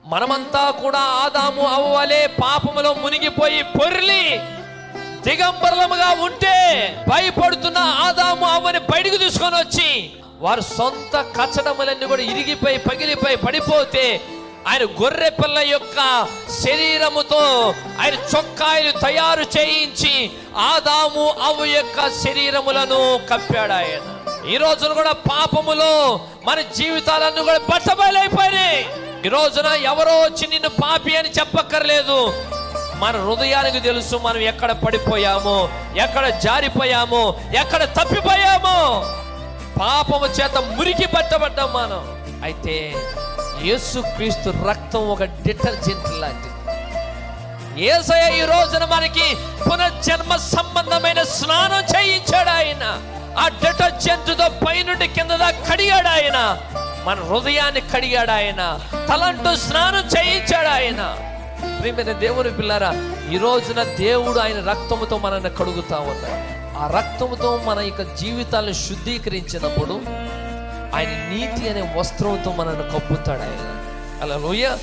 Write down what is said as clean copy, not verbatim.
మనమంతా కూడా ఆదాము అవ్వలే పాపములో మునిగిపోయి పొర్లి దిగంబరముగా ఉంటే భయపడుతున్న ఆదాము అవ్వని బయటకు తీసుకొని వచ్చి వారు సొంత కచ్చడములన్నీ కూడా ఇరిగిపోయి పగిలిపోయి పడిపోతే ఆయన గొర్రె పిల్ల యొక్క శరీరముతో ఆయన చొక్కాయలు తయారు చేయించి ఆదాము అవ్వ యొక్క శరీరములను కప్పాడు ఆయన. ఈ రోజున కూడా పాపములో మన జీవితాలన్నీ కూడా బట్టబయలైపోయినాయి. ఈ రోజున ఎవరో వచ్చి నిన్ను పాపి అని చెప్పక్కర్లేదు. మన హృదయానికి తెలుసు మనం ఎక్కడ పడిపోయామో, ఎక్కడ జారిపోయామో, ఎక్కడ తప్పిపోయామో. పాపము చేత మురికి పట్టబడ్డాం మనం. అయితే యేసుక్రీస్తు రక్తం ఒక డిటర్జెంట్ లాంటిది. యేసయ్య ఈ రోజున మనకి పునర్జన్మ సంబంధమైన స్నానం చేయించాడు ఆయన. ఆ డిటర్జెంట్ తో పైనుండి కింద దాకా కడిగాడు ఆయన. మన హృదయాన్ని కడిగాడు ఆయన. తలంటూ స్నానం చేయించాడు ఆయన. ప్రియమైన దేవుని పిల్లారా, ఈ రోజున దేవుడు ఆయన రక్తముతో మనల్ని కడుగుతా ఉన్నాడు. ఆ రక్తముతో మన యొక్క జీవితాలను శుద్ధీకరించినప్పుడు ఆయన నీతి అనే వస్త్రంతో మనల్ని కప్పుతాడు ఆయన. హల్లెలూయా.